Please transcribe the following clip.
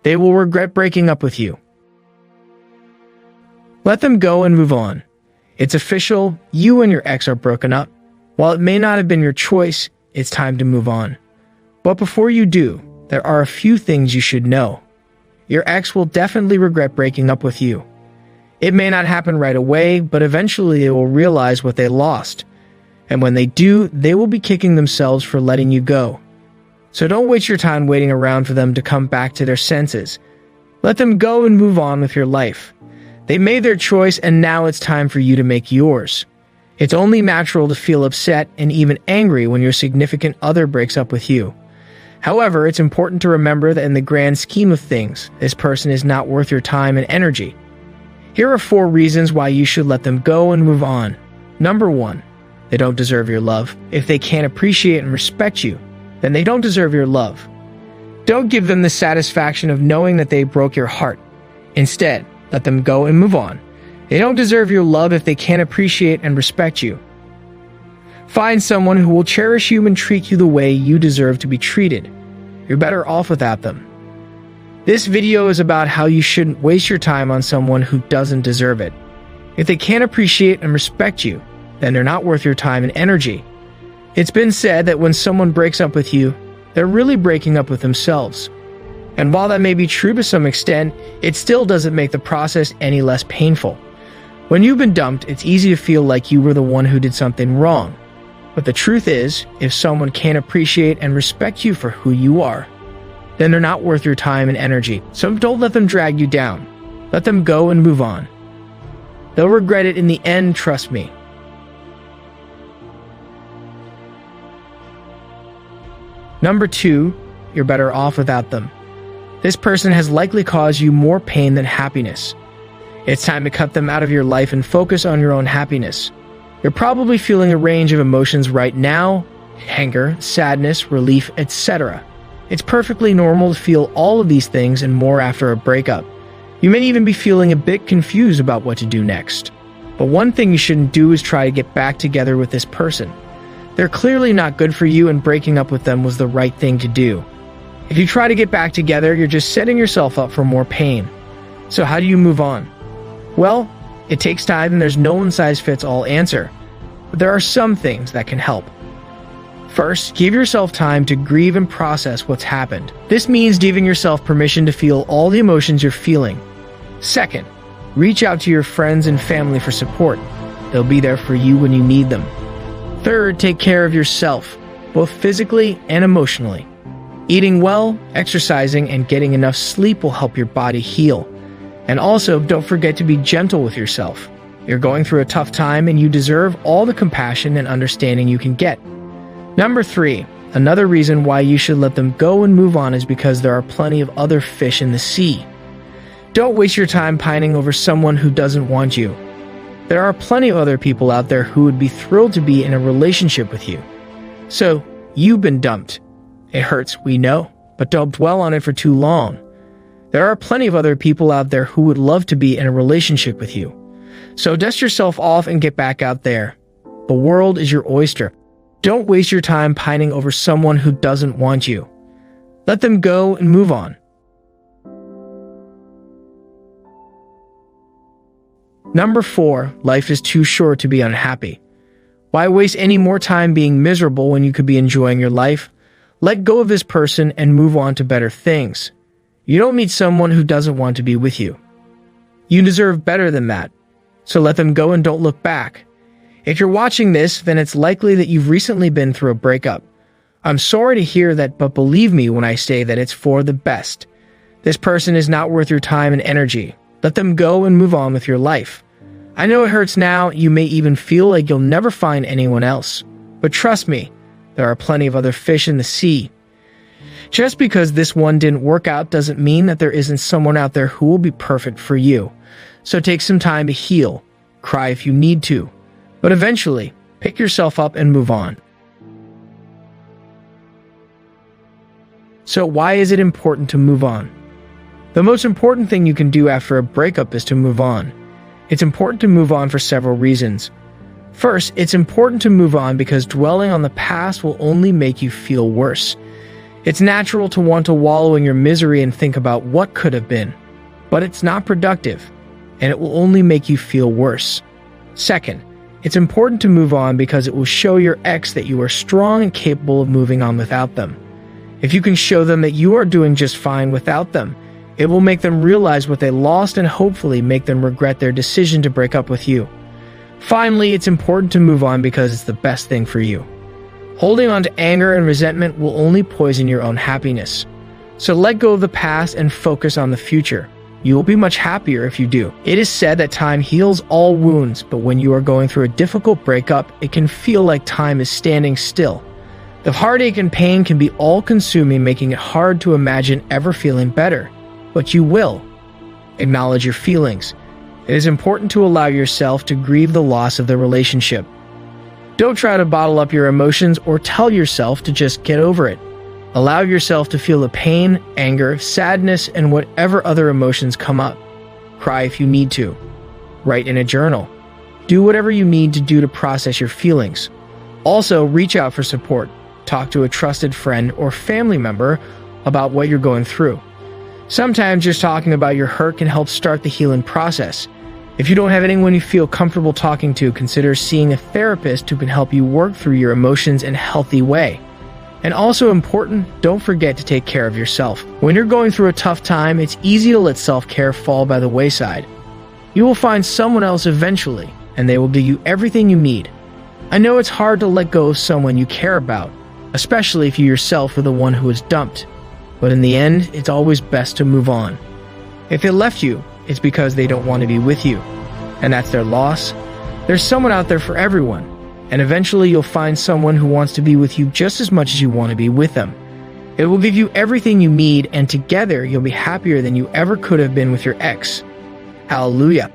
They will regret breaking up with you. Let them go and move on. It's official, you and your ex are broken up. While it may not have been your choice, it's time to move on. But before you do, there are a few things you should know. Your ex will definitely regret breaking up with you. It may not happen right away, but eventually they will realize what they lost. And when they do, they will be kicking themselves for letting you go. So don't waste your time waiting around for them to come back to their senses. Let them go and move on with your life. They made their choice, and now it's time for you to make yours. It's only natural to feel upset and even angry when your significant other breaks up with you. However, it's important to remember that in the grand scheme of things, this person is not worth your time and energy. Here are 4 reasons why you should let them go and move on. Number 1, they don't deserve your love. If they can't appreciate and respect you, then they don't deserve your love. Don't give them the satisfaction of knowing that they broke your heart. Instead, let them go and move on. They don't deserve your love if they can't appreciate and respect you. Find someone who will cherish you and treat you the way you deserve to be treated. You're better off without them. This video is about how you shouldn't waste your time on someone who doesn't deserve it. If they can't appreciate and respect you, then they're not worth your time and energy. It's been said that when someone breaks up with you, they're really breaking up with themselves. And while that may be true to some extent, it still doesn't make the process any less painful. When you've been dumped, it's easy to feel like you were the one who did something wrong. But the truth is, if someone can't appreciate and respect you for who you are, then they're not worth your time and energy. So don't let them drag you down. Let them go and move on. They'll regret it in the end, trust me. Number 2, you're better off without them. This person has likely caused you more pain than happiness. It's time to cut them out of your life and focus on your own happiness. You're probably feeling a range of emotions right now: anger, sadness, relief, etc. It's perfectly normal to feel all of these things and more after a breakup. You may even be feeling a bit confused about what to do next. But one thing you shouldn't do is try to get back together with this person. They're clearly not good for you, and breaking up with them was the right thing to do. If you try to get back together, you're just setting yourself up for more pain. So how do you move on? Well, it takes time and there's no one-size-fits-all answer. But there are some things that can help. First, give yourself time to grieve and process what's happened. This means giving yourself permission to feel all the emotions you're feeling. Second, reach out to your friends and family for support. They'll be there for you when you need them. Third, take care of yourself, both physically and emotionally. Eating well, exercising, and getting enough sleep will help your body heal. And also, don't forget to be gentle with yourself. You're going through a tough time and you deserve all the compassion and understanding you can get. Number 3, another reason why you should let them go and move on is because there are plenty of other fish in the sea. Don't waste your time pining over someone who doesn't want you. There are plenty of other people out there who would be thrilled to be in a relationship with you. So, you've been dumped. It hurts, we know, but don't dwell on it for too long. There are plenty of other people out there who would love to be in a relationship with you. So dust yourself off and get back out there. The world is your oyster. Don't waste your time pining over someone who doesn't want you. Let them go and move on. Number 4, life is too short to be unhappy. Why waste any more time being miserable when you could be enjoying your life? Let go of this person and move on to better things. You don't meet someone who doesn't want to be with you. You deserve better than that. So let them go and don't look back. If you're watching this, then it's likely that you've recently been through a breakup. I'm sorry to hear that, but believe me when I say that it's for the best. This person is not worth your time and energy. Let them go and move on with your life. I know it hurts now, you may even feel like you'll never find anyone else. But trust me, there are plenty of other fish in the sea. Just because this one didn't work out doesn't mean that there isn't someone out there who will be perfect for you. So take some time to heal, cry if you need to, but eventually, pick yourself up and move on. So why is it important to move on? The most important thing you can do after a breakup is to move on. It's important to move on for several reasons. First, it's important to move on because dwelling on the past will only make you feel worse. It's natural to want to wallow in your misery and think about what could have been, but it's not productive, and it will only make you feel worse. Second, it's important to move on because it will show your ex that you are strong and capable of moving on without them. If you can show them that you are doing just fine without them, it will make them realize what they lost and hopefully make them regret their decision to break up with you. Finally, it's important to move on because it's the best thing for you. Holding on to anger and resentment will only poison your own happiness. So let go of the past and focus on the future. You will be much happier if you do. It is said that time heals all wounds, but when you are going through a difficult breakup, it can feel like time is standing still. The heartache and pain can be all-consuming, making it hard to imagine ever feeling better. But you will. Acknowledge your feelings. It is important to allow yourself to grieve the loss of the relationship. Don't try to bottle up your emotions or tell yourself to just get over it. Allow yourself to feel the pain, anger, sadness, and whatever other emotions come up. Cry if you need to. Write in a journal. Do whatever you need to do to process your feelings. Also, reach out for support. Talk to a trusted friend or family member about what you're going through. Sometimes just talking about your hurt can help start the healing process. If you don't have anyone you feel comfortable talking to, consider seeing a therapist who can help you work through your emotions in a healthy way. And also important, don't forget to take care of yourself. When you're going through a tough time, it's easy to let self-care fall by the wayside. You will find someone else eventually, and they will give you everything you need. I know it's hard to let go of someone you care about, especially if you yourself are the one who was dumped. But in the end, it's always best to move on. If they left you, it's because they don't want to be with you, and that's their loss. There's someone out there for everyone, and eventually you'll find someone who wants to be with you just as much as you want to be with them. It will give you everything you need, and together you'll be happier than you ever could have been with your ex. Hallelujah.